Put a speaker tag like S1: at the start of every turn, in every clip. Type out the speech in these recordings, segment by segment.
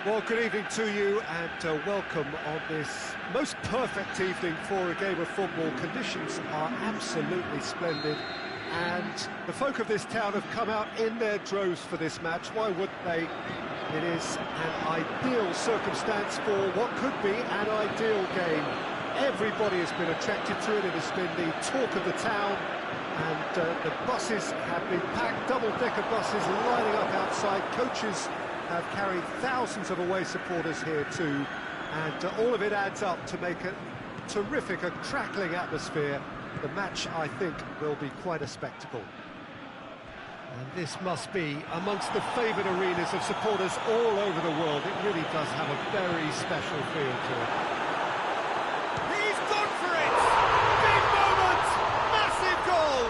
S1: Well, good evening to you and welcome on this most perfect evening for a game of football. Conditions are absolutely splendid and the folk of this town have come out in their droves for this match. Why wouldn't they? It is an ideal circumstance for what could be an ideal game. Everybody has been attracted to it. It has been the talk of the town, and the buses have been packed, double-decker buses lining up outside. Coaches have carried thousands of away supporters here too, and all of it adds up to make a terrific, a crackling atmosphere. The match, I think, will be quite a spectacle. And this must be amongst the favoured arenas of supporters all over the world. It really does have a very special feel to it.
S2: He's gone for it! Big moment! Massive goal!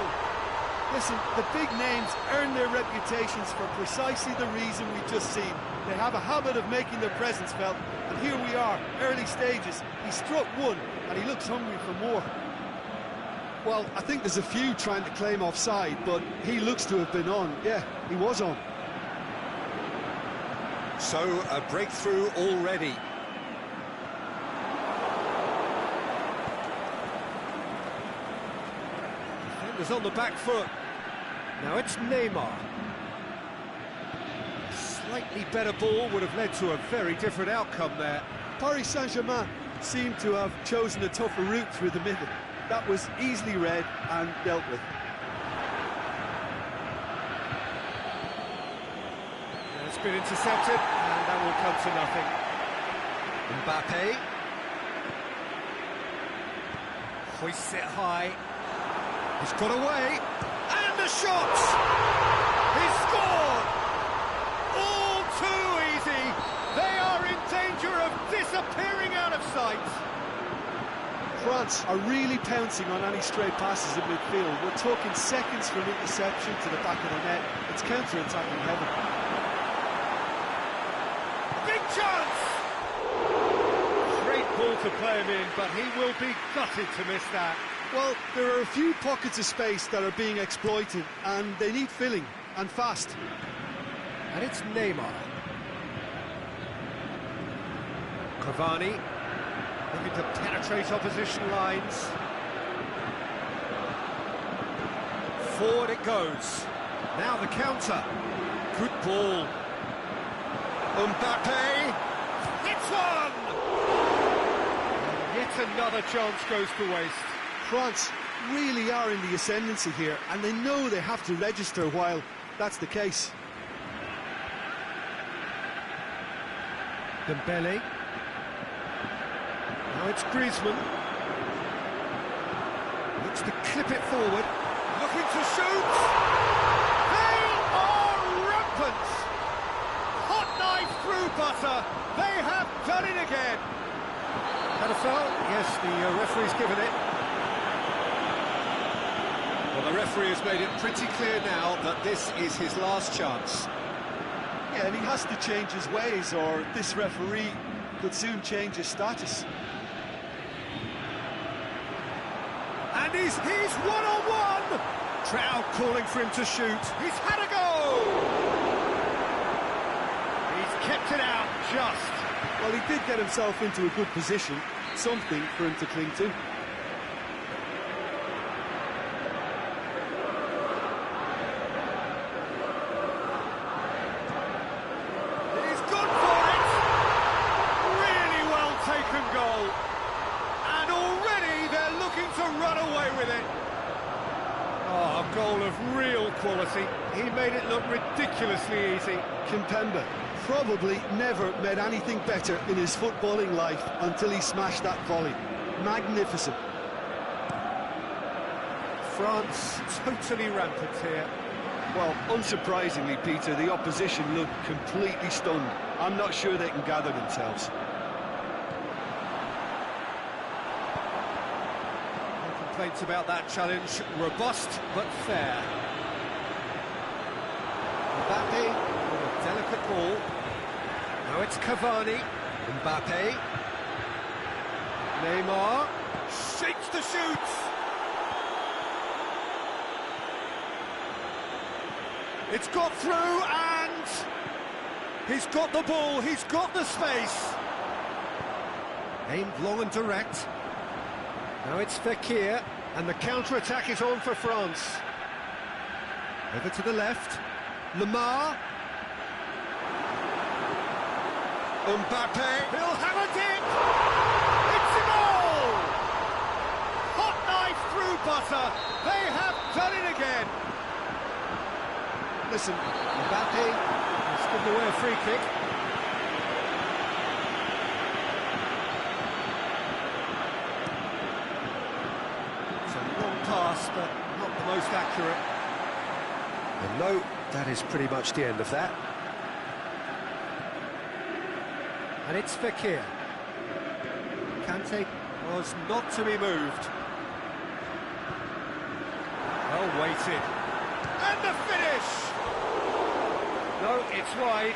S3: Listen, the big names earn their reputations for precisely the reason we've just seen. They have a habit of making their presence felt, and here we are, early stages. He struck one, and he looks hungry for more. Well, I think there's a few trying to claim offside, but he looks to have been on. Yeah, he was on.
S1: So, a breakthrough already. Defenders on the back foot. Now it's Neymar. A slightly better ball would have led to a very different outcome there.
S3: Paris Saint-Germain seemed to have chosen a tougher route through the middle. That was easily read and dealt with.
S1: It's been intercepted, and that will come to nothing. Mbappe. Hoists it high. He's got away. And the shot! He's scored! All too easy. They are in danger of disappearing out of sight.
S3: France are really pouncing on any stray passes in midfield. We're talking seconds from interception to the back of the net. It's counter-attacking heaven.
S2: Big chance!
S1: Great ball to play him in, but he will be gutted to miss that.
S3: Well, there are a few pockets of space that are being exploited, and they need filling, and fast.
S1: And it's Neymar. Cavani. Looking to penetrate opposition lines. Forward it goes. Now the counter. Good ball. Mbappe.
S2: It's one!
S1: And yet another chance goes to waste.
S3: France really are in the ascendancy here, and they know they have to register while that's the case.
S1: Dembele. Now it's Griezmann. Looks to clip it forward. Looking to shoot.
S2: They are rampant! Hot knife through butter. They have done it again.
S1: Had a foul? Yes, the referee's given it. Well, the referee has made it pretty clear now that this is his last chance.
S3: Yeah, and he has to change his ways, or this referee could soon change his status.
S1: And he's one-on-one! Crowd calling for him to shoot.
S2: He's had a go!
S1: He's kept it out just.
S3: Well, he did get himself into a good position, something for him to cling to.
S2: He's gone for it! Really well taken goal. And already they're looking to run away with it.
S1: Oh, a goal of real quality. He made it look ridiculously easy.
S3: Kimpembe probably never met anything better in his footballing life until he smashed that volley. Magnificent.
S1: France totally rampant here.
S3: Well, unsurprisingly, Peter, the opposition looked completely stunned. I'm not sure they can gather themselves.
S1: No complaints about that challenge. Robust, but fair. Mbappe with a delicate ball. Now it's Cavani. Mbappe. Neymar.
S2: Shakes the shoots. It's got through and
S1: He's got the ball, he's got the space. Aimed long and direct. Now it's Fekir, and the counter-attack is on for France. Over to the left. Lemar. Mbappe. He'll have a dip. It's a goal! Hot knife through butter. They have done it again. Listen, Mbappe has given away a free kick. It's a long pass, but not the most accurate. And no, that is pretty much the end of that. And it's Fekir. Kante was not to be moved. Well weighted. And the finish! No, it's wide.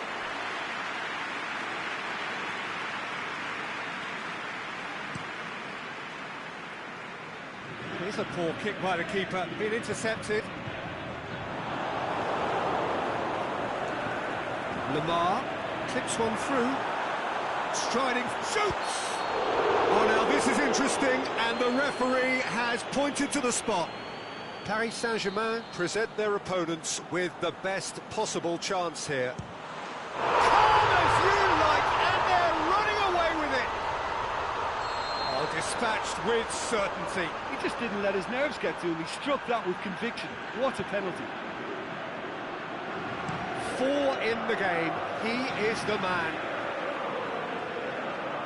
S1: Here's a poor kick by the keeper, being intercepted. Lemar clips one through. Striding, shoots! Oh, now this is interesting, and the referee has pointed to the spot. Paris Saint-Germain present their opponents with the best possible chance here. Calm as you like, and they're running away with it. Oh, dispatched with certainty.
S3: He just didn't let his nerves get to him. He struck that with conviction. What a penalty.
S1: 4 in the game. He is the man.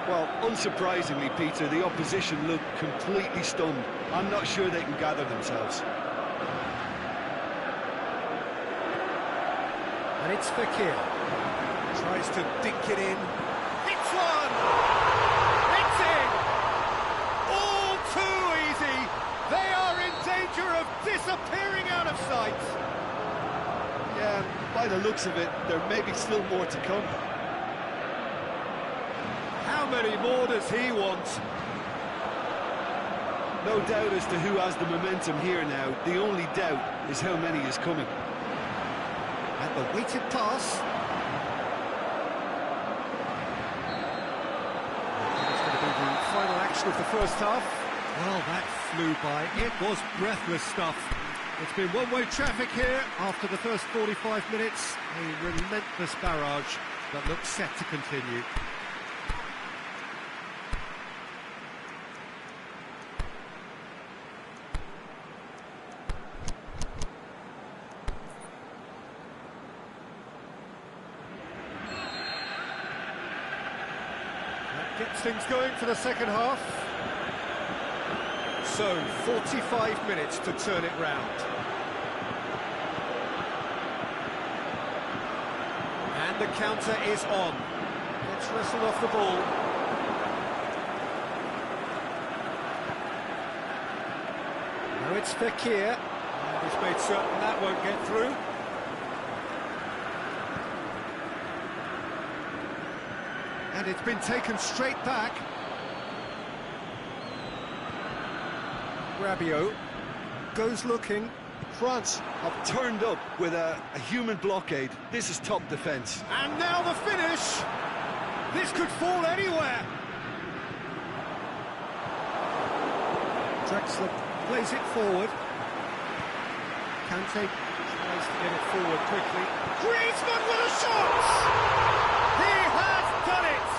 S3: Well, unsurprisingly, Peter, the opposition look completely stunned. I'm not sure they can gather themselves.
S1: And it's Fekir. Tries to dink it in. Hits one! It's in! All too easy! They are in danger of disappearing out of sight!
S3: Yeah, by the looks of it, there may be still more to come.
S1: How many more does he want?
S3: No doubt as to who has the momentum here now. The only doubt is how many is coming.
S1: And the weighted pass. It's going to be the final action of the first half. Well, that flew by. It was breathless stuff. It's been one-way traffic here after the first 45 minutes. A relentless barrage that looks set to continue. Gets things going for the second half. So, 45 minutes to turn it round. And the counter is on. Gets wrestled off the ball. Now it's Fekir. And he's made certain that won't get through. And it's been taken straight back. Rabiot goes looking.
S3: France have turned up with a human blockade. This is top defence.
S1: And now the finish. This could fall anywhere. Drexler plays it forward. Kante tries to get it forward quickly. Griezmann with a shot! He has done it!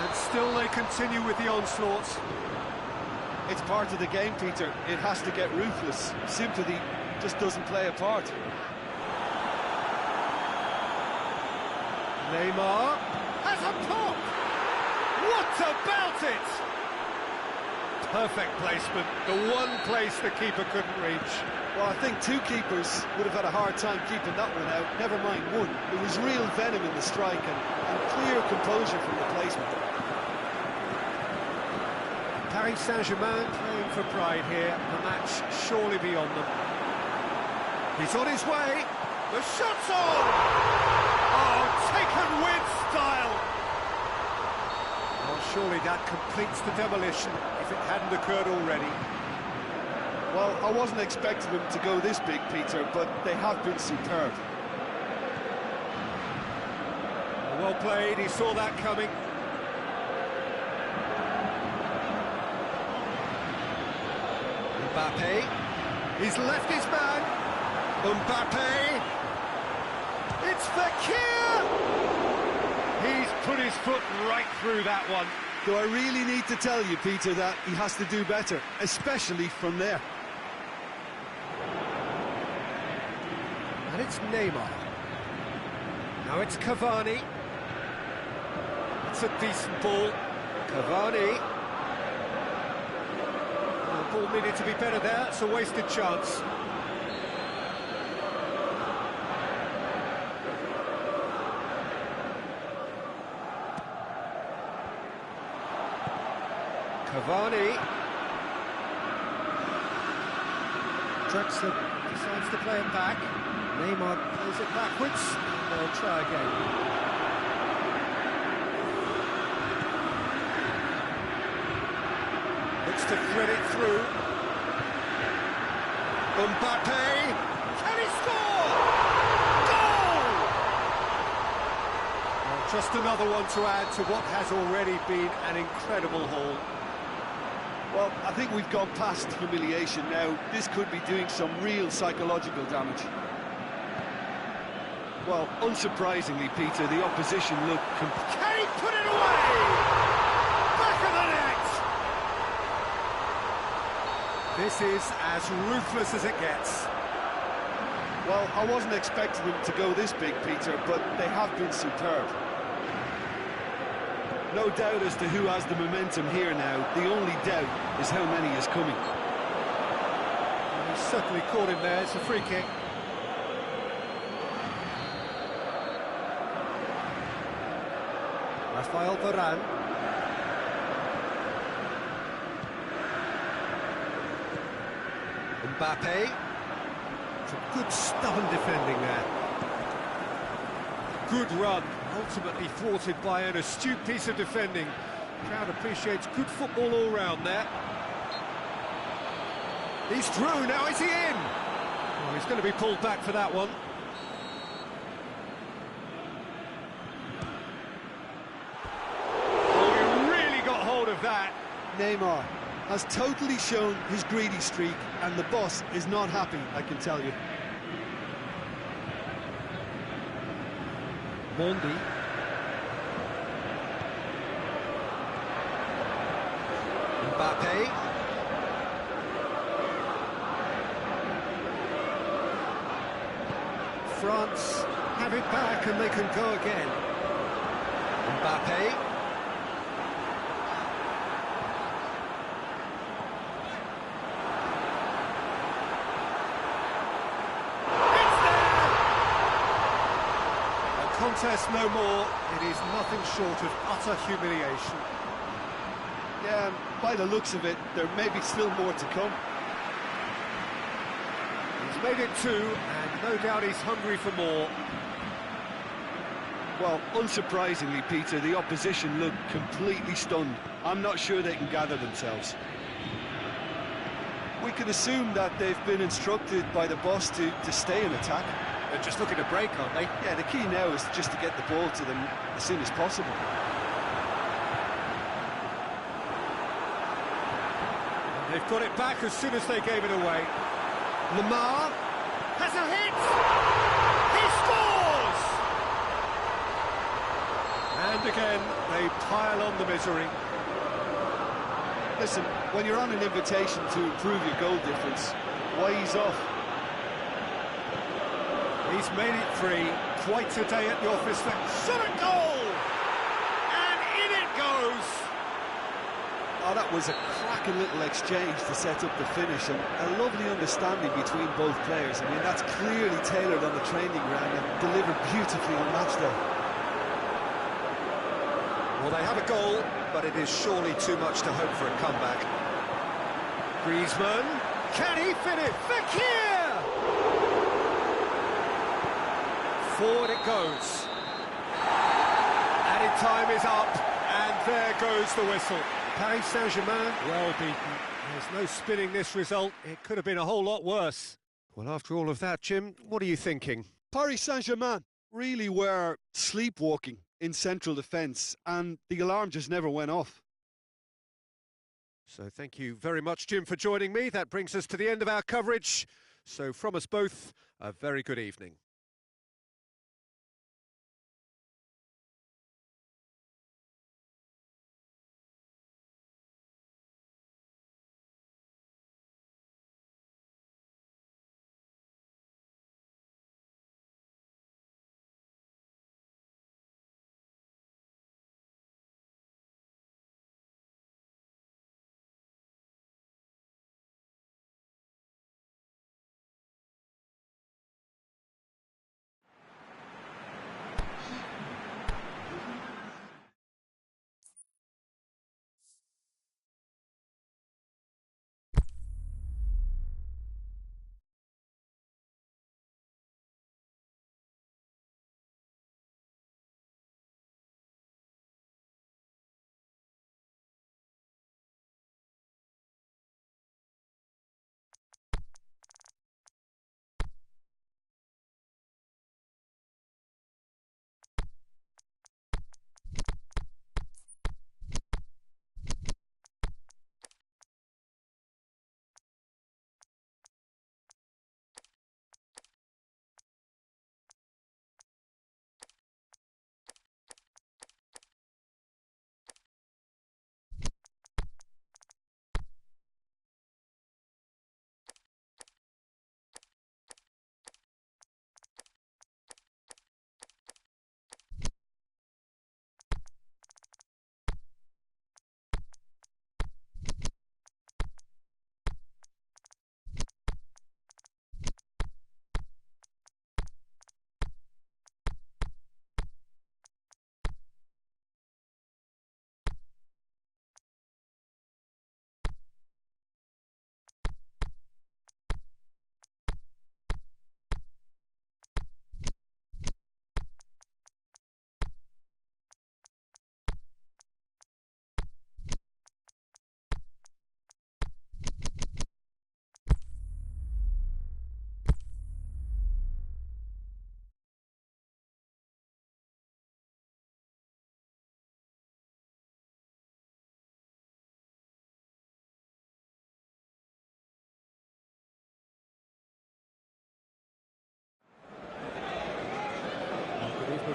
S1: And still they continue with the onslaughts.
S3: It's part of the game, Peter. It has to get ruthless. Sympathy just doesn't play a part.
S1: Neymar has a pop! What about it? Perfect placement, the one place the keeper couldn't reach.
S3: Well, I think two keepers would have had a hard time keeping that one out, never mind one. There was real venom in the strike and clear composure from the placement.
S1: Paris Saint-Germain playing for pride here, the match surely beyond them. He's on his way, the shot's on! Oh, taken with style! Well, surely that completes the demolition if it hadn't occurred already.
S3: Well, I wasn't expecting them to go this big, Peter, but they have been superb.
S1: Well played, he saw that coming. Mbappe, he's left his man. Mbappe, it's Fekir! He's put his foot right through that one.
S3: Do I really need to tell you, Peter, that he has to do better, especially from there?
S1: And it's Neymar. Now it's Cavani. It's a decent ball. Cavani. The ball needed to be better there. It's a wasted chance. Cavani. Draxler decides to play it back. Neymar plays it backwards. They'll try again. Looks to thread it through. Mbappe. Can he score? Goal! Well, just another one to add to what has already been an incredible haul.
S3: Well, I think we've gone past humiliation now. This could be doing some real psychological damage. Well, unsurprisingly, Peter, the opposition look...
S1: Can he put it away? Back of the net! This is as ruthless as it gets.
S3: Well, I wasn't expecting them to go this big, Peter, but they have been superb. No doubt as to who has the momentum here now. The only doubt is how many is coming.
S1: Well, he's certainly caught him there. It's a free kick. Rafael Varane. Mbappe. Some good stubborn defending there. Good run, ultimately thwarted by an astute piece of defending. Crowd appreciates good football all round there. He's through, now is he in? Oh, he's going to be pulled back for that one. Oh, he really got hold of that.
S3: Neymar has totally shown his greedy streak, and the boss is not happy, I can tell you.
S1: Mondi. Mbappe. France have it back and they can go again. Mbappe. Contest no more. It is nothing short of utter humiliation.
S3: Yeah, by the looks of it, there may be still more to come.
S1: He's made it 2, and no doubt he's hungry for more.
S3: Well, unsurprisingly, Peter, the opposition look completely stunned. I'm not sure they can gather themselves. We can assume that they've been instructed by the boss to stay in attack.
S1: They're just looking to break, aren't they?
S3: Yeah, the key now is just to get the ball to them as soon as possible.
S1: They've got it back as soon as they gave it away. Lamar has a hit! He scores! And again, they pile on the misery.
S3: Listen, when you're on an invitation to improve your goal difference, why ease off?
S1: He's made it 3. Quite a day at the office for shot a goal! And in it goes!
S3: Oh, that was a cracking little exchange to set up the finish, and a lovely understanding between both players. I mean, that's clearly tailored on the training ground and delivered beautifully on match day.
S1: Well, they have a goal, but it is surely too much to hope for a comeback. Griezmann, can he finish? Fekir! Forward it goes. Added time is up, and there goes the whistle. Paris Saint-Germain, well beaten. There's no spinning this result. It could have been a whole lot worse. Well, after all of that, Jim, what are you thinking?
S3: Paris Saint-Germain really were sleepwalking in central defence, and the alarm just never went off.
S1: So thank you very much, Jim, for joining me. That brings us to the end of our coverage. So from us both, a very good evening.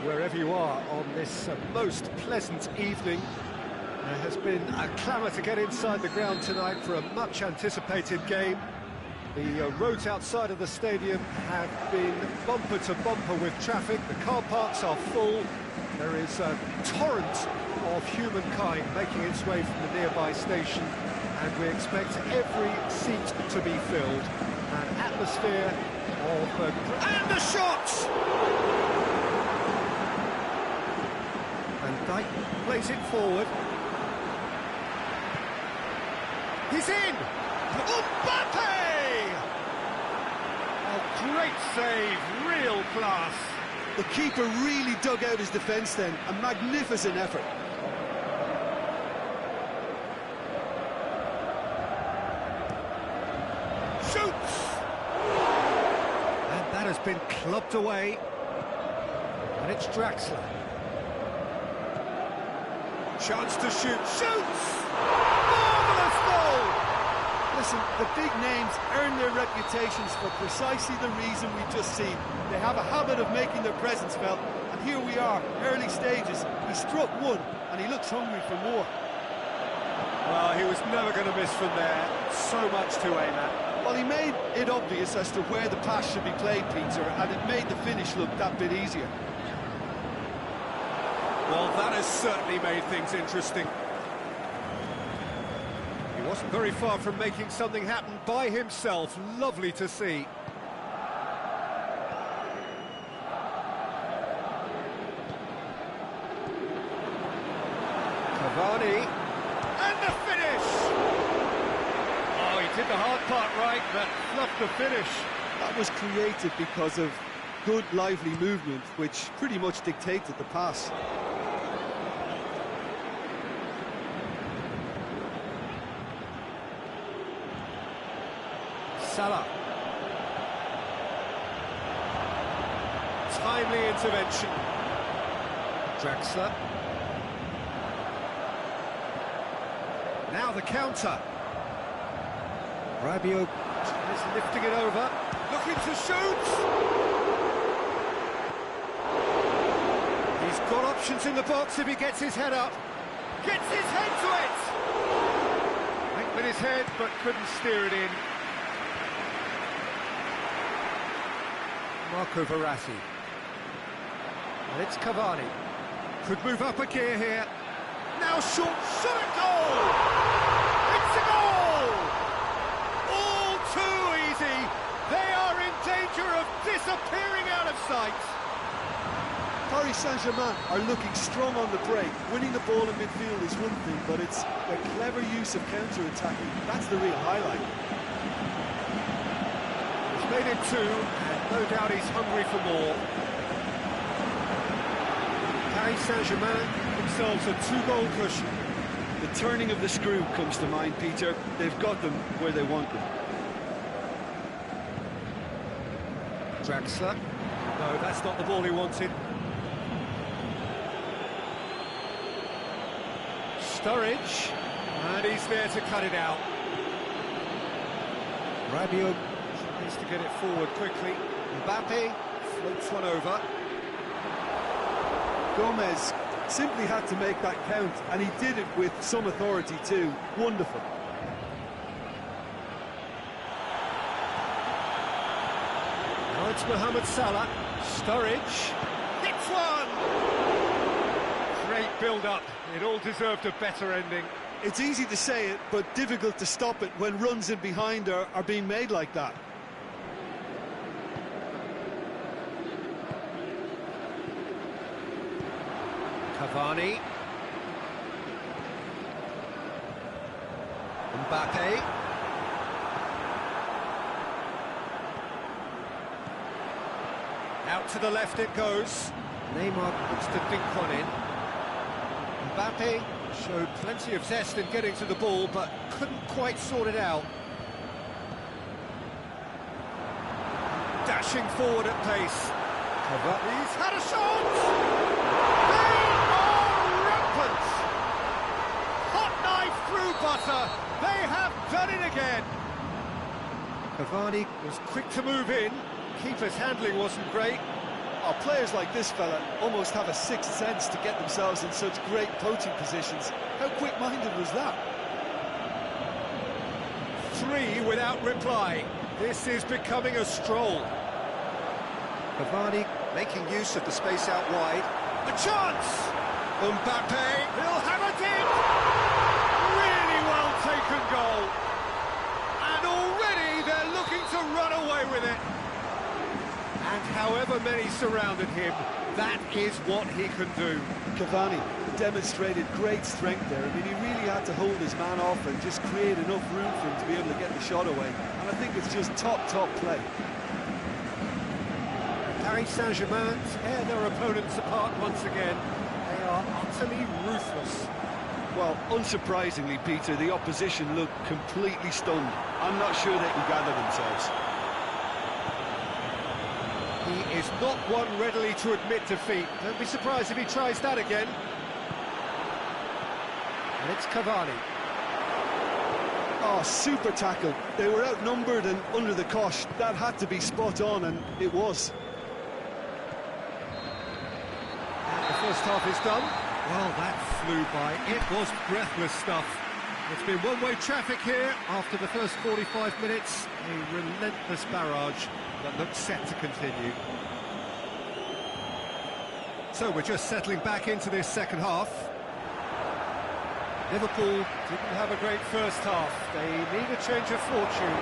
S1: Wherever you are on this most pleasant evening, there has been a clamour to get inside the ground tonight for a much anticipated game. The roads outside of the stadium have been bumper to bumper with traffic. The car parks are full. There is a torrent of humankind making its way from the nearby station, and we expect every seat to be filled. An atmosphere of... and the shot! And Dyke plays it forward. He's in! Mbappe! Oh, great save, real class.
S3: The keeper really dug out his defence then, a magnificent effort.
S1: Shoots! And that has been clubbed away. And it's Draxler. Chance to shoot. Shoots! Marvellous goal!
S3: Listen, the big names earn their reputations for precisely the reason we've just seen. They have a habit of making their presence felt, and here we are, early stages. He struck one, and he looks hungry for more.
S1: Well, he was never going to miss from there. So much to aim at.
S3: Well, he made it obvious as to where the pass should be played, Peter, and it made the finish look that bit easier.
S1: Well, that has certainly made things interesting. He wasn't very far from making something happen by himself. Lovely to see. Cavani. And the finish! Oh, he did the hard part right, but fluffed the finish.
S3: That was created because of good, lively movement, which pretty much dictated the pass.
S1: Salah. Timely intervention. Draxler. Now the counter. Rabiot is lifting it over.
S2: Looking to shoot.
S1: He's got options in the box if he gets his head up.
S2: Gets his head to it.
S1: Went with his head, but couldn't steer it in. Marco Verratti. And it's Cavani. Could move up a gear here. Now short, shot at goal!
S2: It's a goal! All too easy. They are in danger of disappearing out of sight.
S3: Paris Saint-Germain are looking strong on the break. Winning the ball in midfield is one thing, but it's their clever use of counter-attacking. That's the real highlight.
S1: He's made it 2, and no doubt he's hungry for more. Paris Saint-Germain themselves a 2-goal cushion.
S3: The turning of the screw comes to mind, Peter. They've got them where they want them.
S1: Draxler. No, that's not the ball he wanted. Sturridge. And he's there to cut it out. Rabiot tries to get it forward quickly. Mbappe floats one over.
S3: Gomez simply had to make that count, and he did it with some authority too. Wonderful.
S1: Now it's Mohamed Salah. Sturridge.
S2: Hits one.
S1: Great build-up. It all deserved a better ending.
S3: It's easy to say it, but difficult to stop it when runs in behind are being made like that.
S1: Cavani. Mbappe. Out to the left it goes. Neymar looks to dink one in. Mbappe showed plenty of zest in getting to the ball, but couldn't quite sort it out. Dashing forward at pace.
S2: He's had a shot! They are rampant! Hot knife through butter. They have done it again.
S1: Cavani was quick to move in. Keeper's handling wasn't great.
S3: Oh, players like this fella almost have a sixth sense to get themselves in such great poaching positions. How quick-minded was that?
S1: 3 without reply. This is becoming a stroll. Cavani making use of the space out wide.
S2: A chance!
S1: Mbappe.
S2: He'll have it in! Really well taken goal. And already they're looking to run away with it.
S1: And however many surrounded him, that is what he can do.
S3: Cavani demonstrated great strength there. I mean, he really had to hold his man off and just create enough room for him to be able to get the shot away. And I think it's just top play.
S1: Paris Saint-Germain tear their opponents apart once again. They are utterly ruthless.
S3: Well, unsurprisingly, Peter, the opposition looked completely stunned. I'm not sure they can gather themselves.
S1: He is not one readily to admit defeat. Don't be surprised if he tries that again. And it's Cavani.
S3: Oh, super tackle. They were outnumbered and under the cosh. That had to be spot on, and it was.
S1: And the first half is done. Well, that flew by. It was breathless stuff. It's been one-way traffic here after the first 45 minutes. A relentless barrage that looks set to continue. So we're just settling back into this second half. Liverpool didn't have a great first half. They need a change of fortune.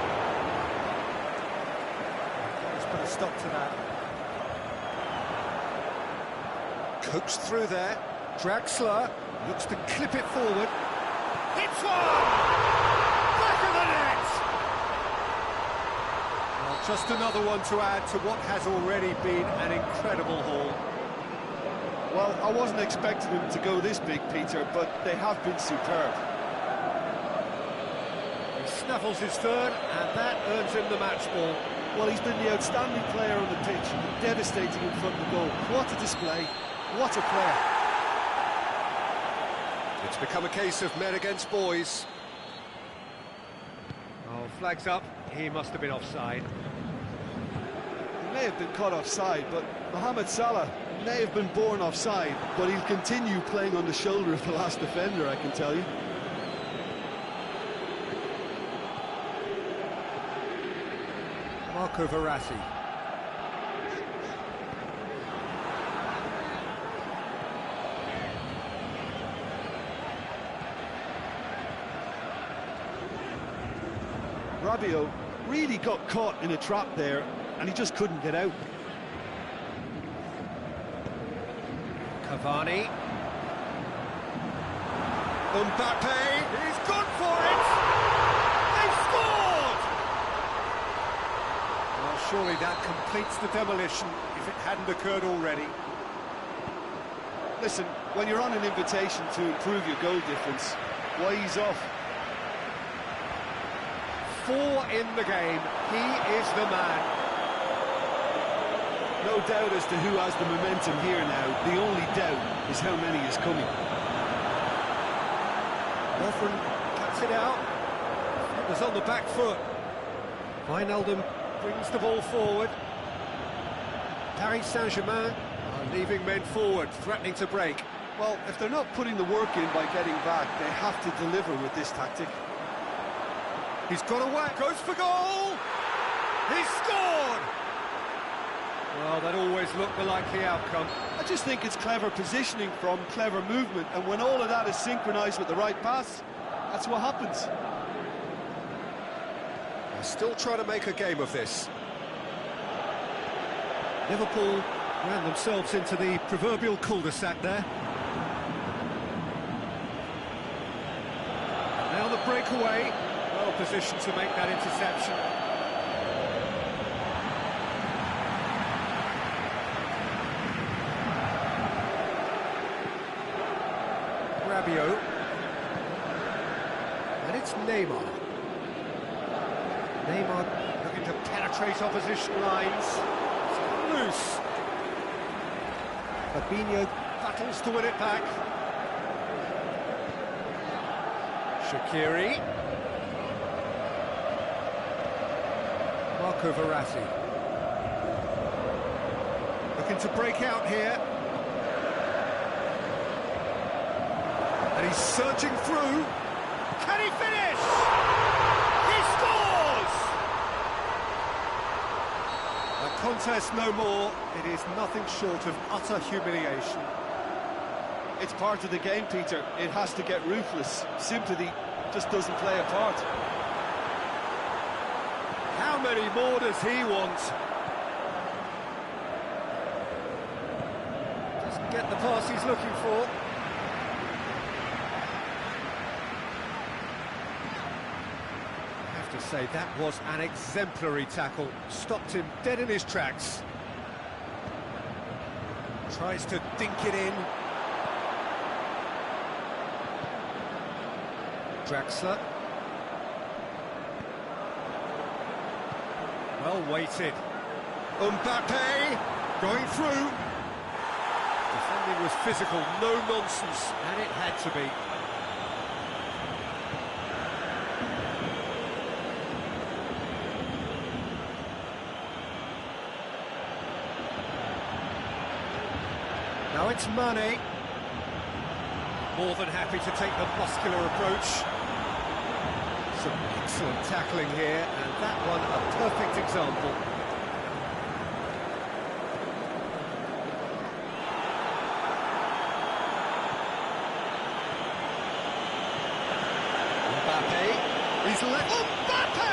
S1: Let's put a stop to that. Cooks through there. Draxler looks to clip it forward.
S2: Hits one! Back of the net!
S1: Well, just another one to add to what has already been an incredible haul.
S3: Well, I wasn't expecting them to go this big, Peter, but they have been superb.
S1: He snaffles his third, and that earns him the match ball.
S3: Well, he's been the outstanding player on the pitch, devastating in front of the goal. What a display, what a player.
S1: It's become a case of men against boys.
S2: Oh, flags up. He must have been offside.
S3: He may have been caught offside, but Mohamed Salah may have been born offside, but he'll continue playing on the shoulder of the last defender, I can tell you.
S2: Marco Verratti.
S3: Rabiot really got caught in a trap there, and he just couldn't get out.
S2: Cavani.
S1: Mbappe!
S2: He's gone for it! They've scored!
S1: Well, surely that completes the demolition if it hadn't occurred already.
S3: Listen, when you're on an invitation to improve your goal difference, why ease off?
S2: 4 in the game. He is the man.
S3: No doubt as to who has the momentum here now. The only doubt is how many is coming.
S2: Lovren cuts it out. It was on the back foot. Wijnaldum brings the ball forward. Paris Saint-Germain are leaving men forward, threatening to break.
S3: Well, if they're not putting the work in by getting back, they have to deliver with this tactic.
S2: He's got away, goes for goal! He's scored! Well, that always looked the likely outcome.
S3: I just think it's clever positioning from clever movement, and when all of that is synchronised with the right pass, that's what happens.
S1: They're still trying to make a game of this.
S2: Liverpool ran themselves into the proverbial cul-de-sac there. Now the breakaway. Well positioned to make that interception. Rabiot. And it's Neymar. Neymar looking to penetrate opposition lines. It's got loose. Fabinho battles to win it back. Shaqiri. Marco Verratti. Looking to break out here. And he's surging through. Can he finish? He scores! A contest no more. It is nothing short of utter humiliation.
S3: It's part of the game, Peter. It has to get ruthless. Sympathy just doesn't play a part.
S2: How many more does he want? Doesn't get the pass he's looking for. I have to say, that was an exemplary tackle. Stopped him dead in his tracks. Tries to dink it in. Draxler. Well weighted. Mbappe going through. Defending was physical, no nonsense, and it had to be. Now it's Mane. More than happy to take the muscular approach. Some excellent tackling here, and that one a perfect example. Mbappe, he's let... Mbappe!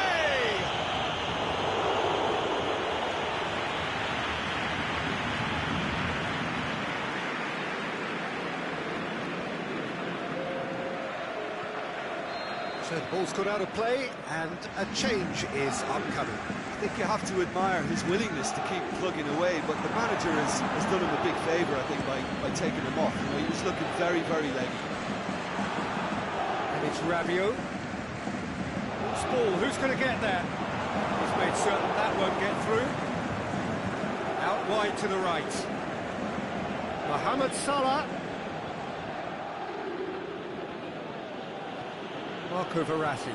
S2: So the ball's got out of play, and a change is upcoming.
S3: I think you have to admire his willingness to keep plugging away, but the manager has done him a big favour, I think, by taking him off. You know, he was looking very, very late.
S2: And it's Rabiot. Loose ball, who's going to get there? He's made certain that won't get through. Out wide to the right. Mohamed Salah.
S1: Marco Verratti.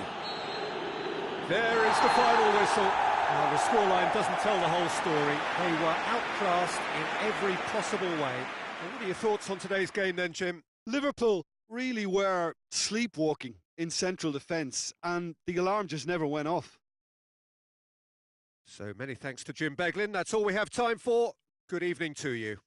S1: There is the final whistle. Well, the scoreline doesn't tell the whole story. They were outclassed in every possible way. Well, what are your thoughts on today's game then, Jim?
S3: Liverpool really were sleepwalking in central defence, and the alarm just never went off.
S1: So many thanks to Jim Beglin. That's all we have time for. Good evening to you.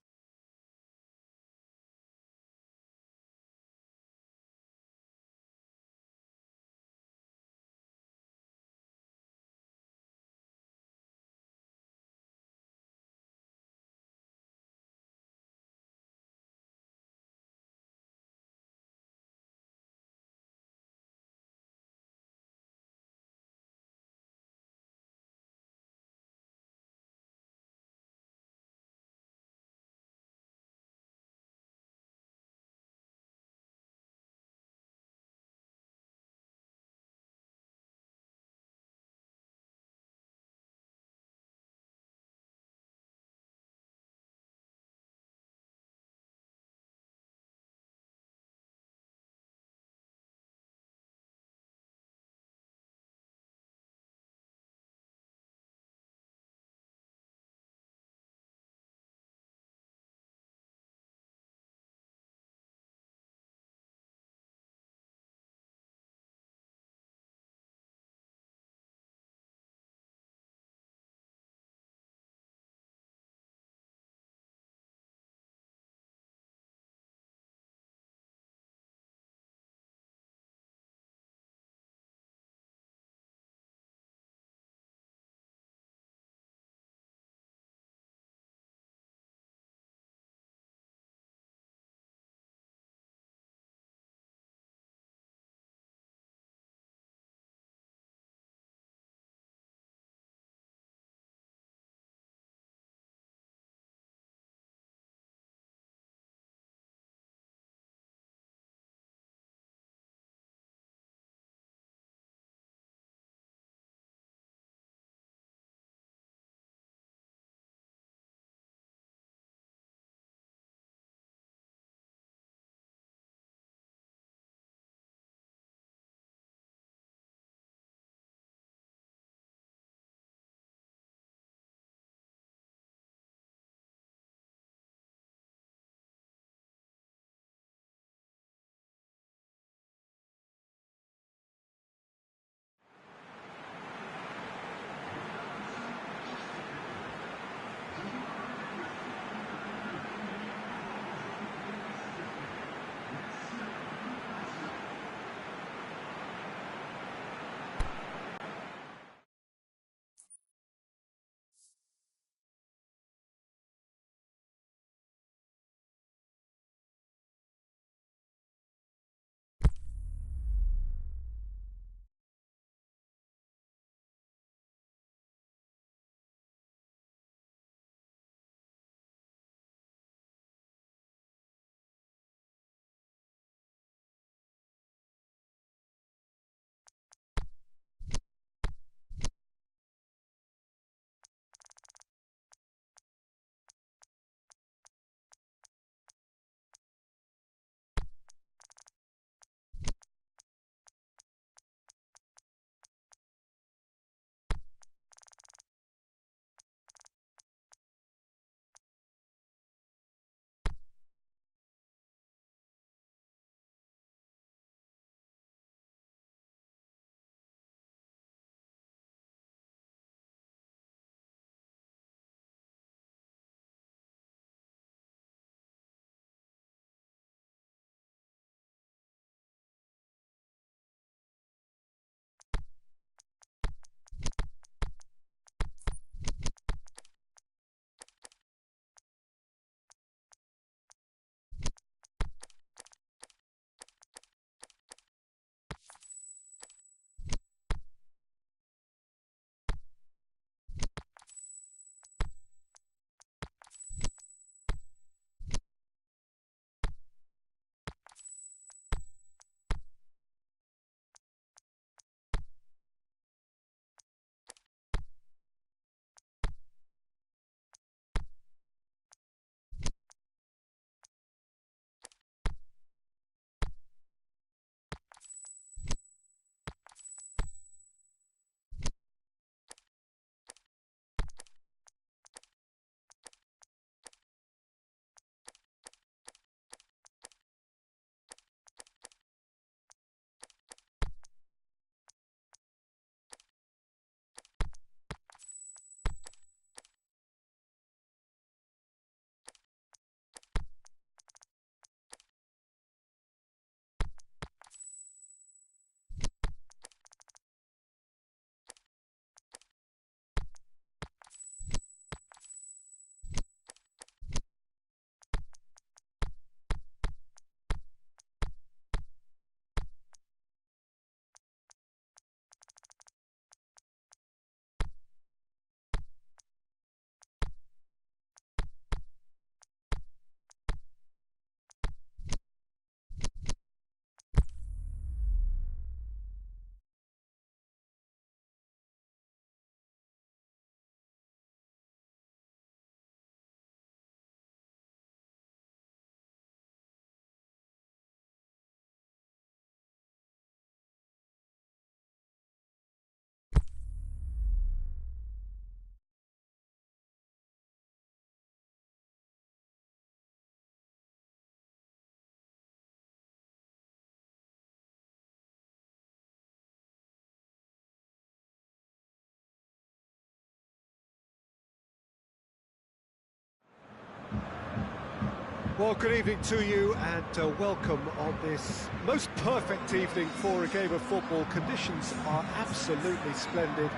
S1: Well, good evening to you and welcome on this most perfect evening for a game of football. Conditions are absolutely splendid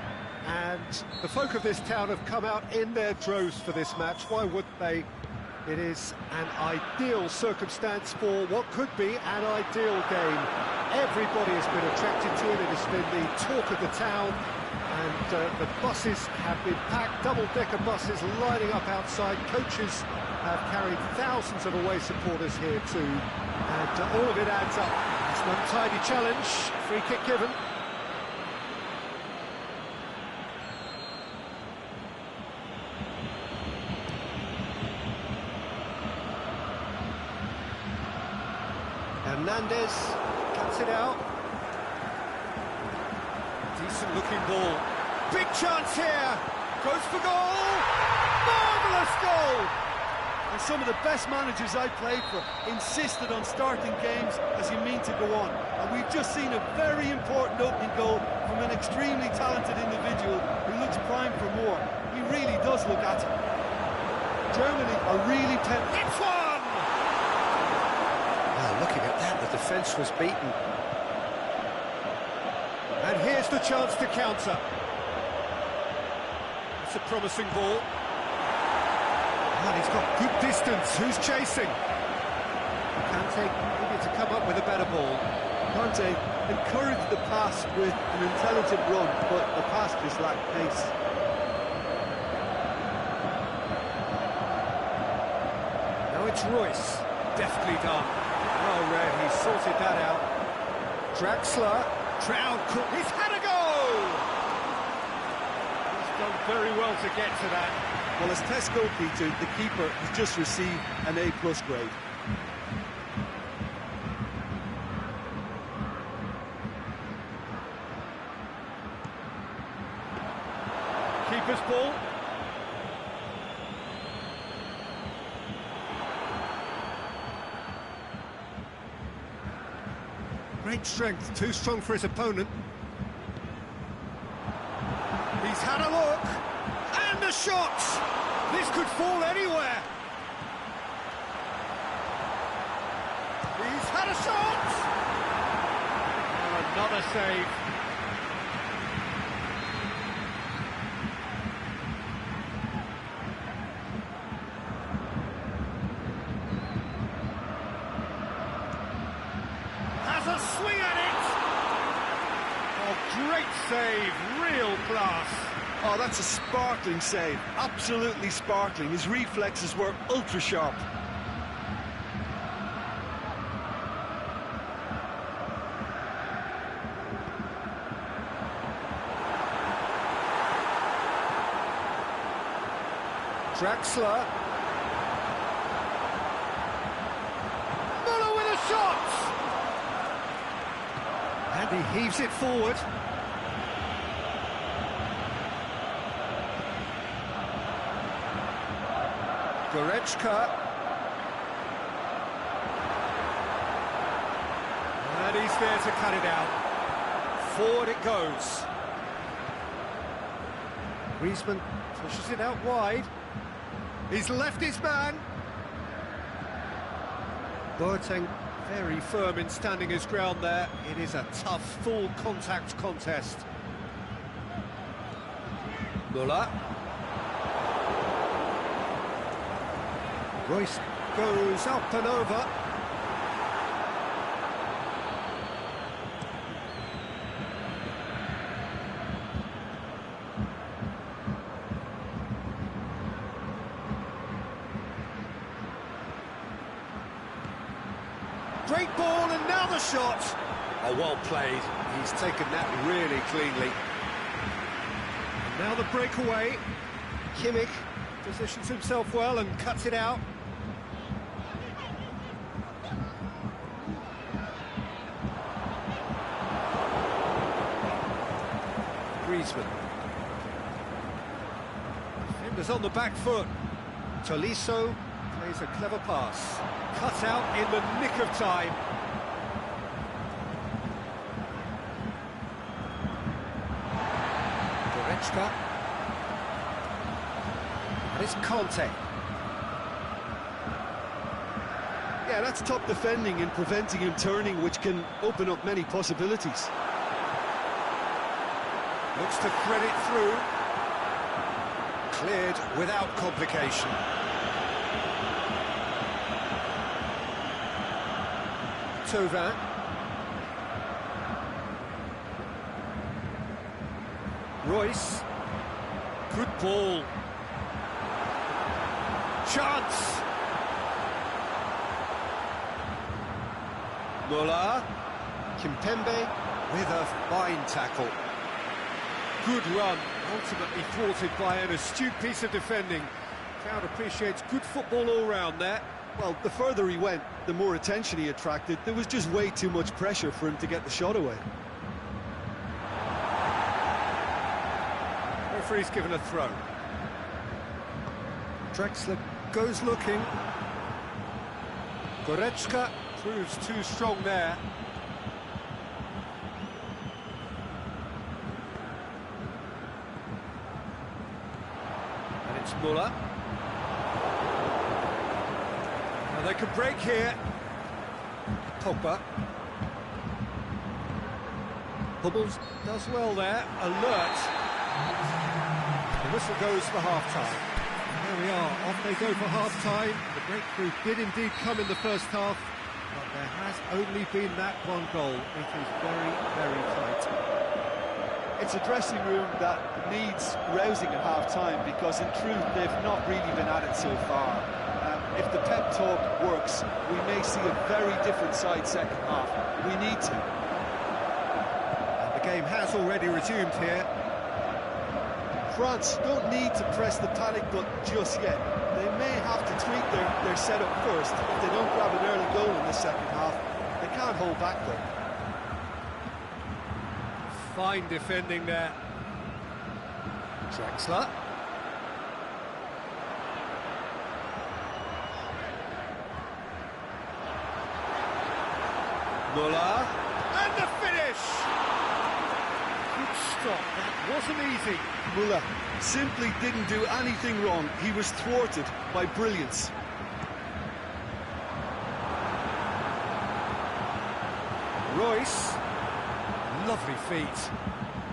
S1: and the folk of this town have come out in their droves for this match. Why wouldn't they? It is an ideal circumstance for what could be an ideal game. Everybody has been attracted to it. It has been the talk of the town. And the buses have been packed, double-decker buses lining up outside. Coaches have carried thousands of away supporters here too. And all of it adds up. It's an untidy challenge, free kick given. Hernandez cuts it out. Decent looking ball. Big chance here. Goes for goal. Marvellous goal.
S3: And some of the best managers I played for insisted on starting games as you mean to go on. And we've just seen a very important opening goal from an extremely talented individual who looks primed for more. He really does look at it. Germany are really tempted.
S1: It's one! Well, looking at that, the defence was beaten. And here's the chance to counter. It's a promising ball. And he's got good distance. Who's chasing? Kante needed to come up with a better ball.
S3: Kante encouraged the pass with an intelligent run, but the pass just lacked pace.
S1: Now it's Royce. Deftly done. Well read, he sorted that out. Draxler. Trout, he's had a go! He's done very well to get to that.
S3: Well, as test goalkeeper, the keeper has just received an A+ grade.
S1: Keeper's ball. Great strength, too strong for his opponent. He's had a look, and a shot! This could fall anywhere. He's had a shot! Oh, another save. A swing at it! Oh, great save, real class.
S3: Oh, that's a sparkling save, absolutely sparkling. His reflexes were ultra-sharp.
S1: Draxler. Muller with a shot! And he heaves it forward. Goretzka. And he's there to cut it out. Forward it goes. Griezmann pushes it out wide. He's left his man. Boateng very firm in standing his ground there. It is a tough, full-contact contest. Muller. Royce goes up and over. Great ball, and now the shot. Oh, well played. He's taken that really cleanly. And now the breakaway. Kimmich positions himself well and cuts it out. Griezmann. Defenders on the back foot. Tolisso plays a clever pass. Cut out in the nick of time. Goretzka. And it's Conte.
S3: Yeah, that's top defending and preventing him turning, which can open up many possibilities.
S1: Looks to thread it through. Cleared without complication. Tovin. Royce. Good ball. Chance. Muller. Kimpembe with a fine tackle. Good run, ultimately thwarted by an astute piece of defending. Crowd appreciates good football all round there.
S3: Well, the further he went, the more attention he attracted. There was just way too much pressure for him to get the shot away.
S1: Referee's given a throw. Drexler goes looking. Goretzka proves too strong there. And it's Muller. Now they could break here. Pogba. Hummels does well there. Alert. The whistle goes for half-time. There we are, off they go for half-time. The breakthrough did indeed come in the first half, but there has only been that one goal. It is very, very tight.
S3: It's a dressing room that needs rousing at half-time, because in truth they've not really been at it so far. If the pep talk works, we may see a very different side second half. We need to.
S1: And the game has already resumed here.
S3: France don't need to press the panic button just yet. They may have to tweak their setup first. If they don't grab an early goal in the second half, they can't hold back though.
S1: Fine defending there. Drexler. Muller. And the finish! Good stop, that wasn't easy.
S3: Muller simply didn't do anything wrong. He was thwarted by brilliance.
S1: Royce. Lovely feet.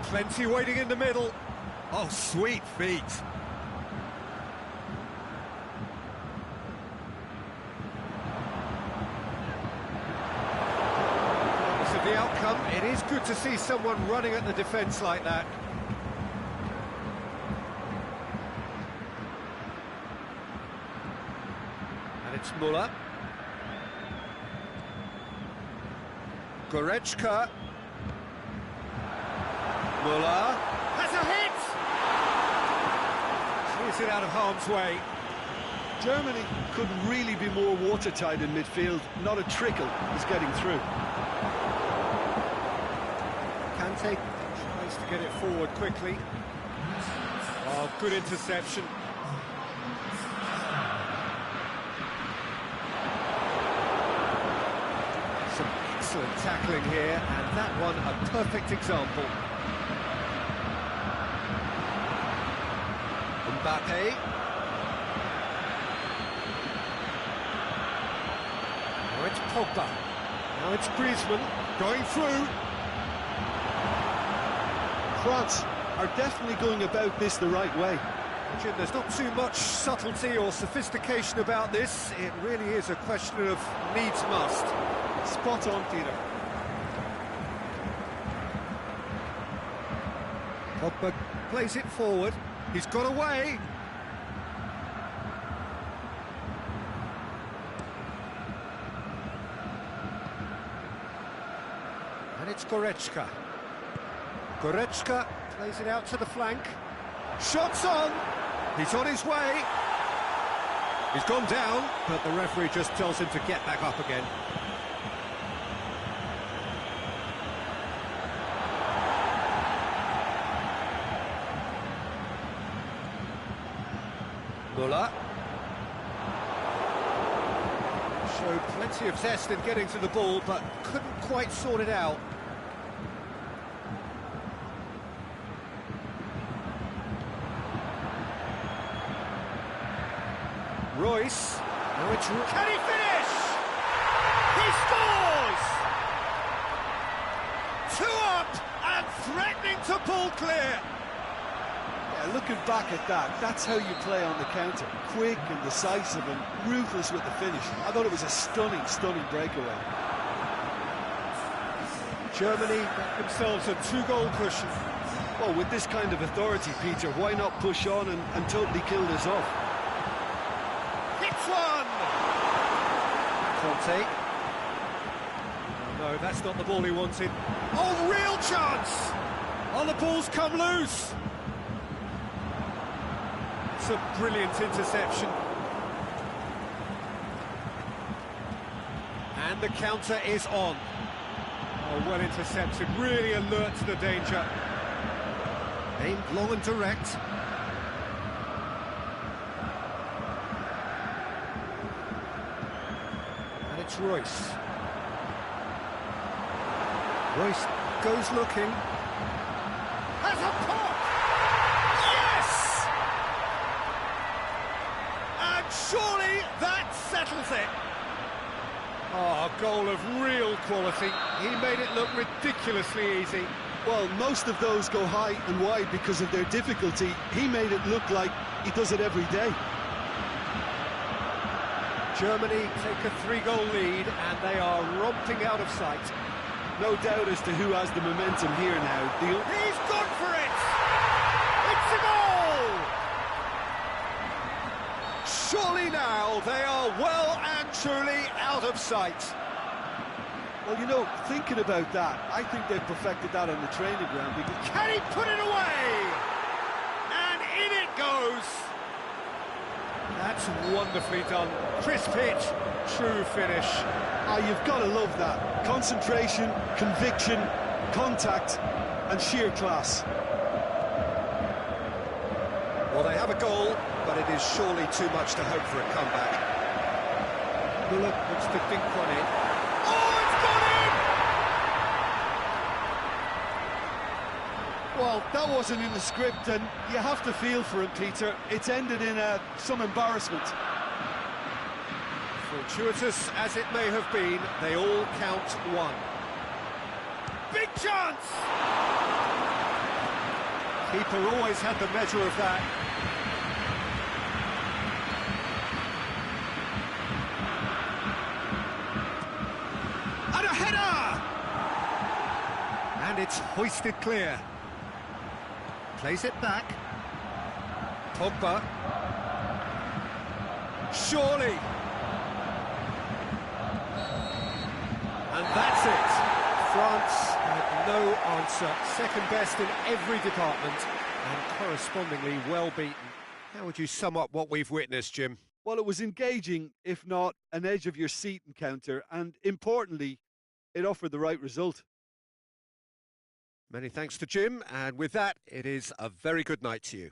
S1: Plenty waiting in the middle. Oh, sweet feet. Regardless of the outcome, it is good to see someone running at the defence like that. And it's Muller. Goretzka. Muller has a hit! Clears it out of harm's way.
S3: Germany could really be more watertight in midfield. Not a trickle is getting through.
S1: Kante tries to get it forward quickly. Oh, good interception. Some excellent tackling here, and that one a perfect example. Mbappe. Now it's Pogba. Now it's Griezmann going through.
S3: France are definitely going about this the right way.
S1: Jim, there's not too much subtlety or sophistication about this. It really is a question of needs must.
S3: Spot on, Peter.
S1: Pogba plays it forward. He's got away. And it's Goretzka. Goretzka plays it out to the flank. Shots on! He's on his way. He's gone down, but the referee just tells him to get back up again. Muller. Showed plenty of zest in getting to the ball, but couldn't quite sort it out. Royce. Now it's... Can he finish? He scores! 2 up and threatening to pull clear.
S3: Yeah, looking back at that, that's how you play on the counter. Quick and decisive and ruthless with the finish. I thought it was a stunning, stunning breakaway.
S2: Germany got themselves a 2-goal cushion.
S3: Well, with this kind of authority, Peter, why not push on and totally kill this off?
S1: Hits one!
S2: Conte. No, that's not the ball he wanted.
S1: Oh, real chance!
S2: Oh, the ball's come loose! It's a brilliant interception. And the counter is on. Oh, well intercepted, really alert to the danger. Aimed long and direct. And it's Royce. Royce goes looking.
S1: Has a pop! Yes! And surely that settles it.
S2: Oh, a goal of real quality. He made it look ridiculously easy.
S3: Well, most of those go high and wide because of their difficulty. He made it look like he does it every day.
S2: Germany take a 3-goal lead and they are romping out of sight.
S3: No doubt as to who has the momentum here now.
S1: He's gone for it! It's a goal! Surely now they are well and truly out of sight.
S3: Well, you know, thinking about that, I think they've perfected that on the training ground. Because
S1: Can he put it away? And in it goes.
S2: That's wonderfully done. Crisp hit, true finish.
S3: you've got to love that. Concentration, conviction, contact, and sheer class.
S1: Well, they have a goal, but it is surely too much to hope for a comeback.
S2: Muller looks to dink one in.
S1: Oh, it's gone in!
S3: Well, that wasn't in the script, and you have to feel for him, Peter. It's ended in some embarrassment.
S2: Fortuitous as it may have been, they all count one.
S1: Big chance!
S2: Keeper always had the measure of that.
S1: And a header!
S2: And it's hoisted clear. Plays it back. Pogba.
S1: Surely!
S2: And that's it. France had no answer. Second best in every department and correspondingly well beaten. How would you sum up what we've witnessed, Jim?
S3: Well, it was engaging, if not an edge-of-your-seat encounter, and importantly, it offered the right result.
S2: Many thanks to Jim, and with that, it is a very good night to you.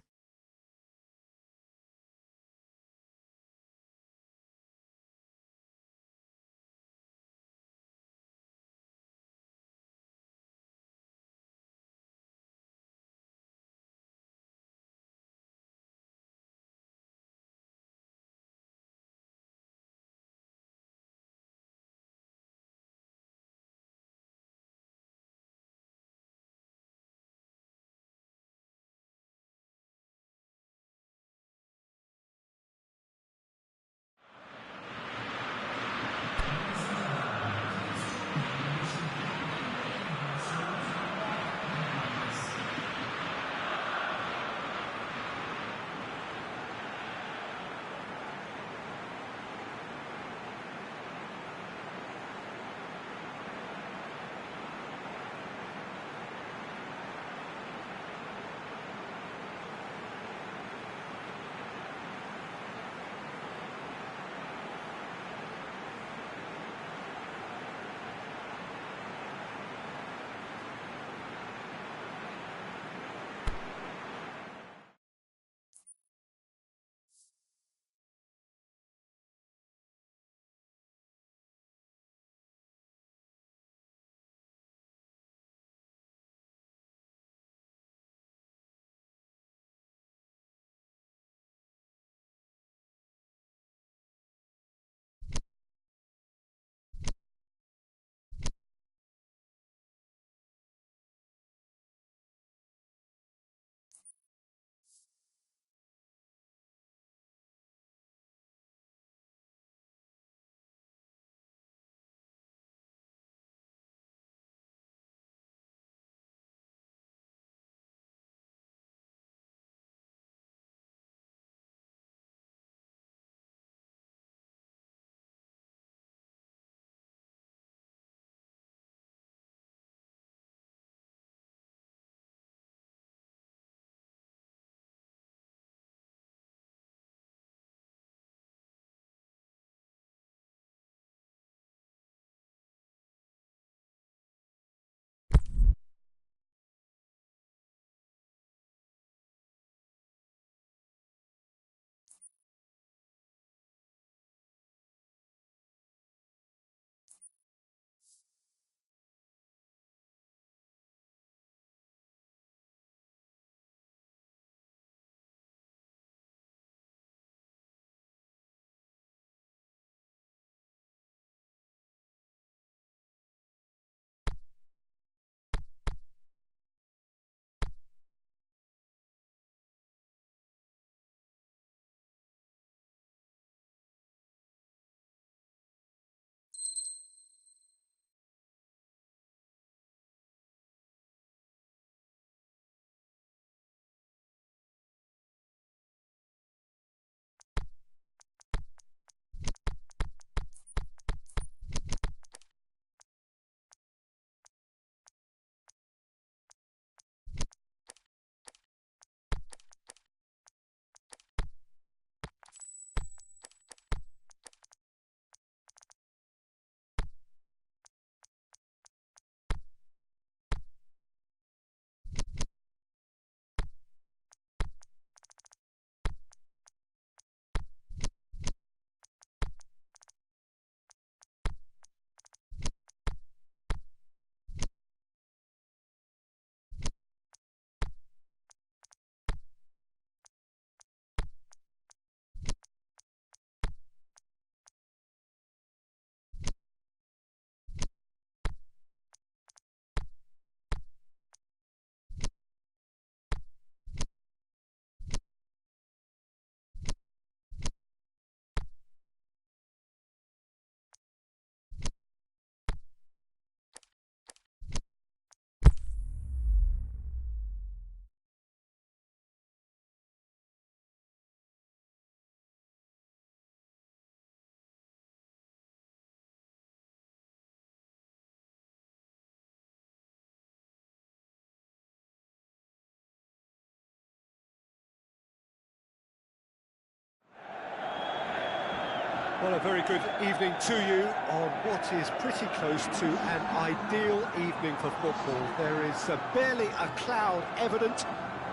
S1: Well, a very good evening to you on what is pretty close to an ideal evening for football. There is barely a cloud evident.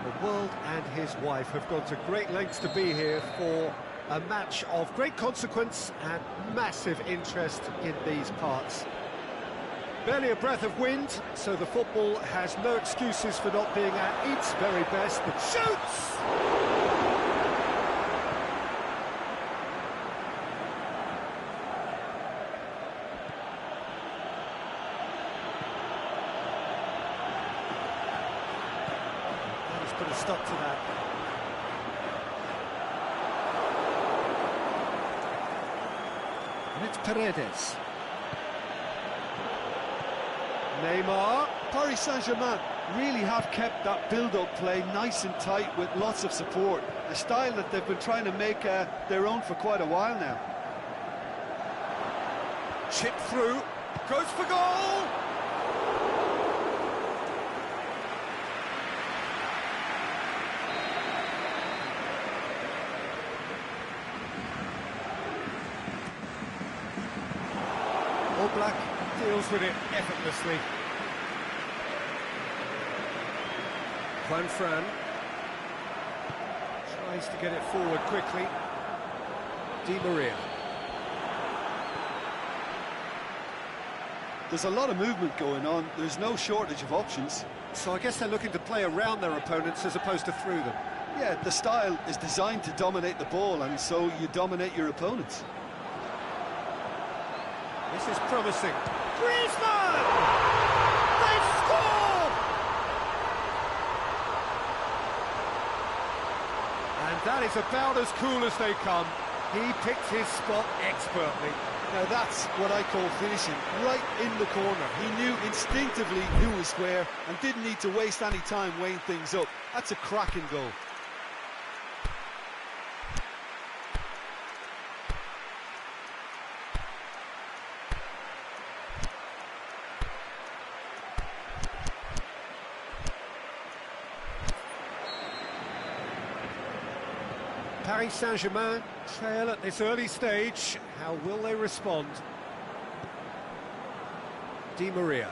S1: The world and his wife have gone to great lengths to be here for a match of great consequence and massive interest in these parts. Barely a breath of wind, so the football has no excuses for not being at its very best. It shoots! Put a stop to that. And it's Paredes. Neymar.
S3: Paris Saint-Germain really have kept that build-up play nice and tight with lots of support. A style that they've been trying to make their own for quite a while now.
S1: Chip through. Goes for goal! Black deals with it effortlessly. Fran tries to get it forward quickly. Di Maria.
S3: There's a lot of movement going on. There's no shortage of options.
S1: So I guess they're looking to play around their opponents as opposed to through them.
S3: Yeah, the style is designed to dominate the ball, and so you dominate your opponents.
S1: This is promising. Griezmann! They've scored! And that is about as cool as they come. He picked his spot expertly.
S3: Now that's what I call finishing, right in the corner. He knew instinctively who was where and didn't need to waste any time weighing things up. That's a cracking goal.
S1: Paris Saint-Germain trail at this early stage. How will they respond? Di Maria.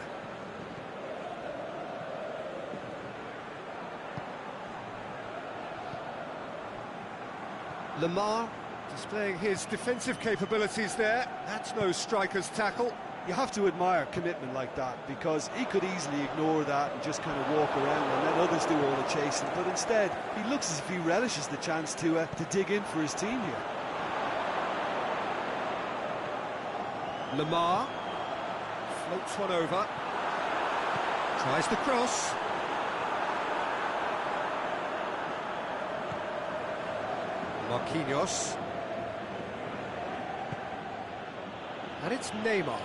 S1: Lemar displaying his defensive capabilities there. That's no striker's tackle.
S3: You have to admire commitment like that, because he could easily ignore that and just kind of walk around and let others do all the chasing, but instead he looks as if he relishes the chance to dig in for his team here.
S1: Lemar floats one over, tries the cross. Marquinhos. And it's Neymar.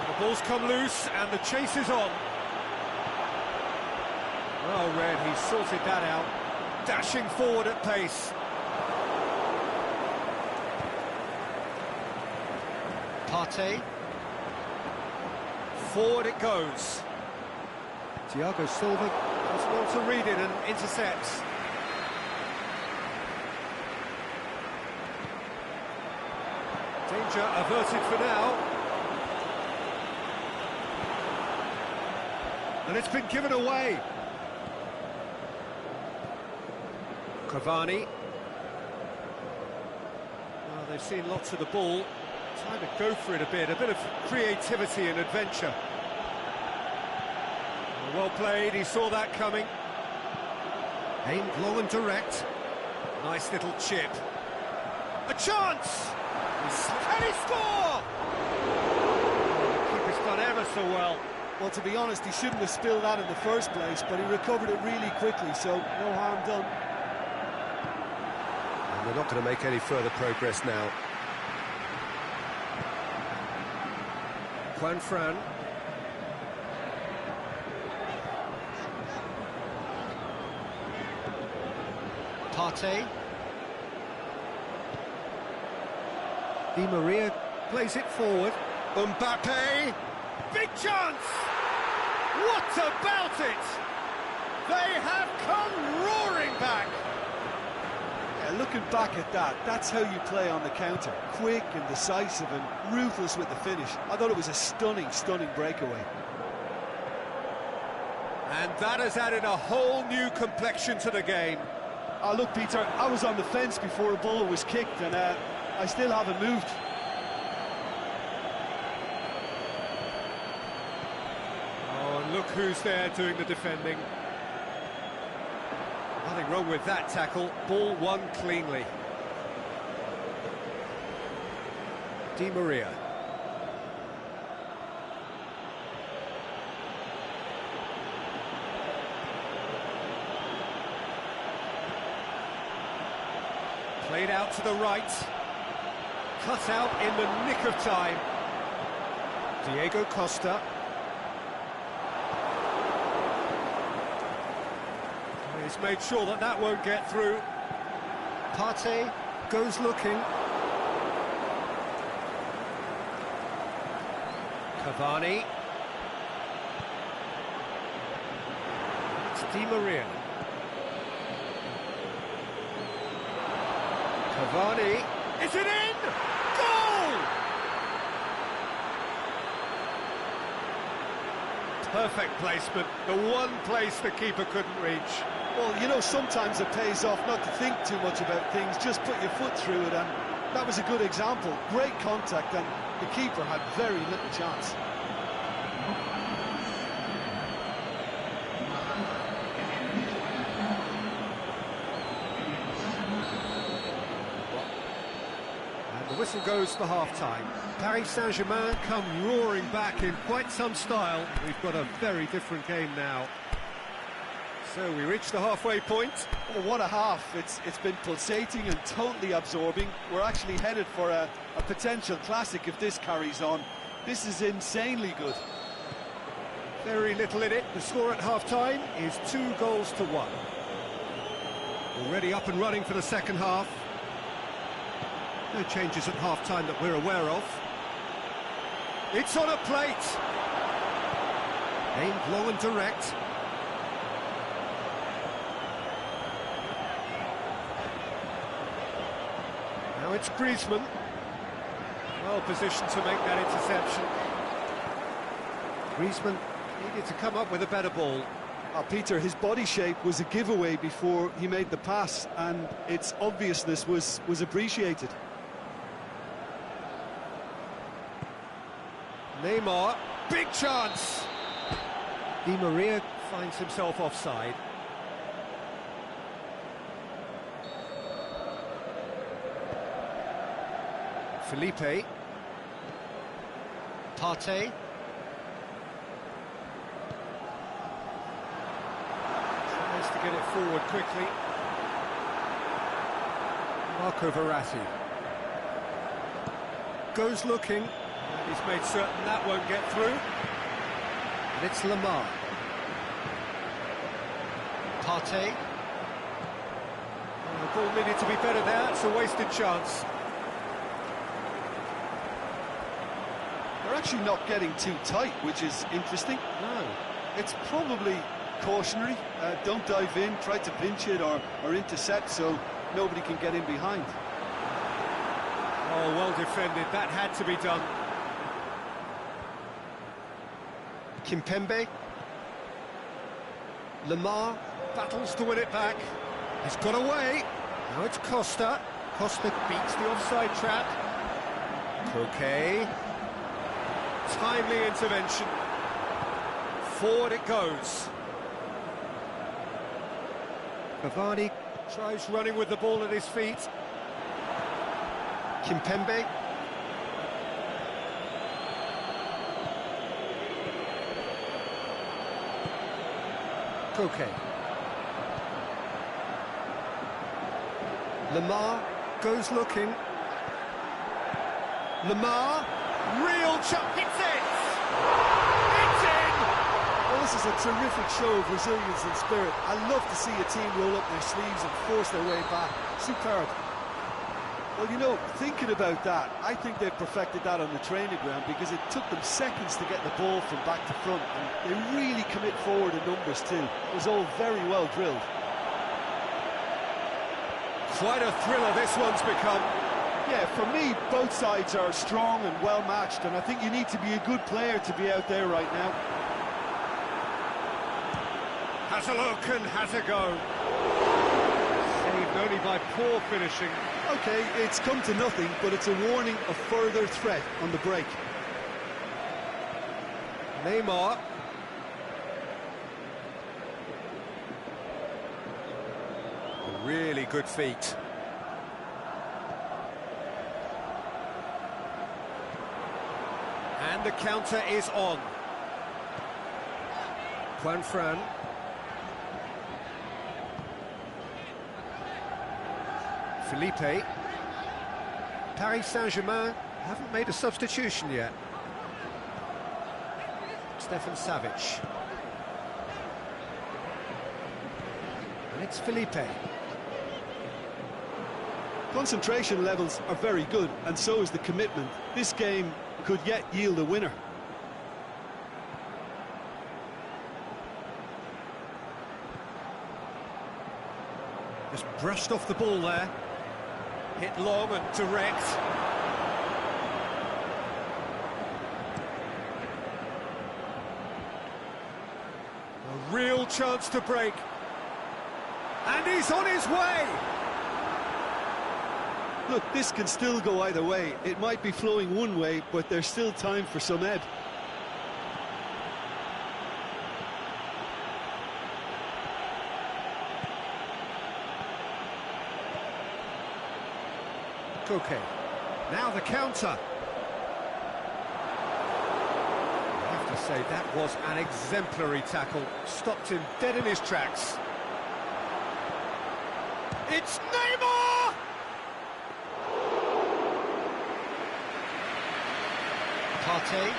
S1: The ball's come loose and the chase is on. Well read, he sorted that out. Dashing forward at pace. Partey. Forward it goes. Thiago Silva does well to read it and intercepts. Danger averted for now. And it's been given away. Cavani. Well, they've seen lots of the ball. Time to go for it a bit of creativity and adventure. Well played, he saw that coming. Aimed long and direct. Nice little chip. A chance! Can he score? The keeper's done ever so well.
S3: Well, to be honest, he shouldn't have spilled that in the first place, but he recovered it really quickly, so no harm done.
S1: And they're not going to make any further progress now. Fran. Partey. Di Maria plays it forward. Mbappe. Big chance! What about it? They have come roaring back.
S3: looking back at that, that's how you play on the counter. Quick and decisive and ruthless with the finish. I thought it was a stunning, stunning breakaway.
S1: And that has added a whole new complexion to the game.
S3: Oh, look, Peter, I was on the fence before a ball was kicked, and I still haven't moved.
S1: Oh, and look who's there doing the defending. Nothing wrong with that tackle. Ball won cleanly. Di Maria. Played out to the right. Cut out in the nick of time. Diego Costa. He's made sure that that won't get through. Partey goes looking. Cavani. It's Di Maria. Cavani. Is it in? Goal! Perfect placement. The one place the keeper couldn't reach.
S3: Well, you know, sometimes it pays off not to think too much about things, just put your foot through it, and that was a good example. Great contact, and the keeper had very little chance.
S1: And the whistle goes for half-time. Paris Saint-Germain come roaring back in quite some style. We've got a very different game now. So we reach the halfway point.
S3: Oh, what a half. It's been pulsating and totally absorbing. We're actually headed for a potential classic if this carries on. This is insanely good.
S1: Very little in it. The score at half-time is 2-1. Already up and running for the second half. No changes at half-time that we're aware of. It's on a plate. Aimed low and direct. Now it's Griezmann, well positioned to make that interception. Griezmann needed to come up with a better ball.
S3: Peter, his body shape was a giveaway before he made the pass, and its obviousness was appreciated.
S1: Neymar, big chance! Di Maria finds himself offside. Felipe. Partey. Tries to get it forward quickly. Marco Verratti. Goes looking. He's made certain that won't get through. And it's Lamar. Partey. The ball needed to be better there. It's a wasted chance.
S3: They're actually not getting too tight, which is interesting.
S1: No.
S3: It's probably cautionary. Don't dive in, try to pinch it or intercept so nobody can get in behind.
S1: Oh, well defended. That had to be done. Kimpembe. Lamar battles to win it back. He's got away. Now it's Costa. Costa beats the offside trap. Koke. Timely intervention. Forward it goes. Cavani tries running with the ball at his feet. Kimpembe. Koke. Lamar goes looking. Lamar, real chop, hits it! It's in!
S3: Well, this is a terrific show of resilience and spirit. I love to see a team roll up their sleeves and force their way back. Superb. Well, you know, thinking about that, I think they've perfected that on the training ground because it took them seconds to get the ball from back to front, and they really commit forward in numbers too. It was all very well drilled.
S1: Quite a thriller this one's become.
S3: Yeah, for me, both sides are strong and well matched, and I think you need to be a good player to be out there right now.
S1: Has a look and has a go. Saved only by poor finishing.
S3: Okay, it's come to nothing, but it's a warning of further threat on the break.
S1: Neymar. Really good feet. And the counter is on. Juanfran. Felipe. Paris Saint-Germain haven't made a substitution yet. Stefan Savic. And it's Felipe.
S3: Concentration levels are very good, and so is the commitment. This game could yet yield a winner.
S1: Just brushed off the ball there. Hit long and direct. A real chance to break. And he's on his way!
S3: Look, this can still go either way. It might be flowing one way, but there's still time for some ebb.
S1: Koke. Now the counter. I have to say, that was an exemplary tackle. Stopped him dead in his tracks. It's Neymar! Partey.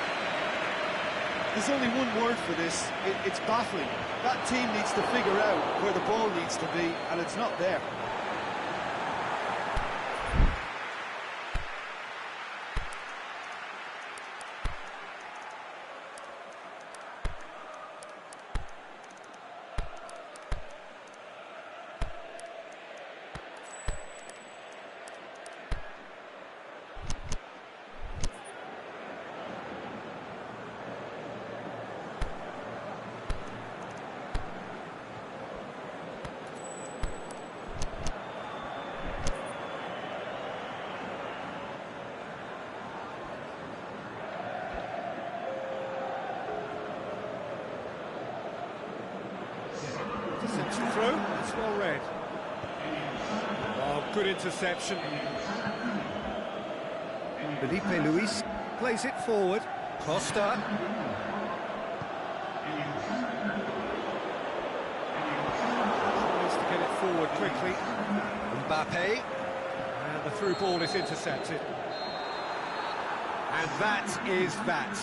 S3: There's only one word for this. It's baffling. That team needs to figure out where the ball needs to be, and it's not there.
S1: Interception through, it's well read. Oh, good interception. Felipe Luis plays it forward. Costa. Needs to get it forward quickly. Mbappe. And the through ball is intercepted. And that is that.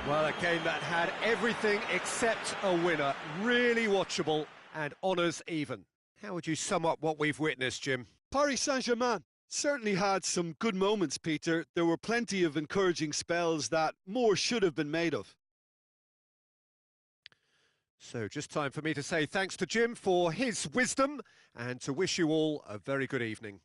S1: Well, a game that had everything except a winner. Really watchable and honours even. How would you sum up what we've witnessed, Jim?
S3: Paris Saint-Germain certainly had some good moments, Peter. There were plenty of encouraging spells that more should have been made of.
S1: So just time for me to say thanks to Jim for his wisdom and to wish you all a very good evening.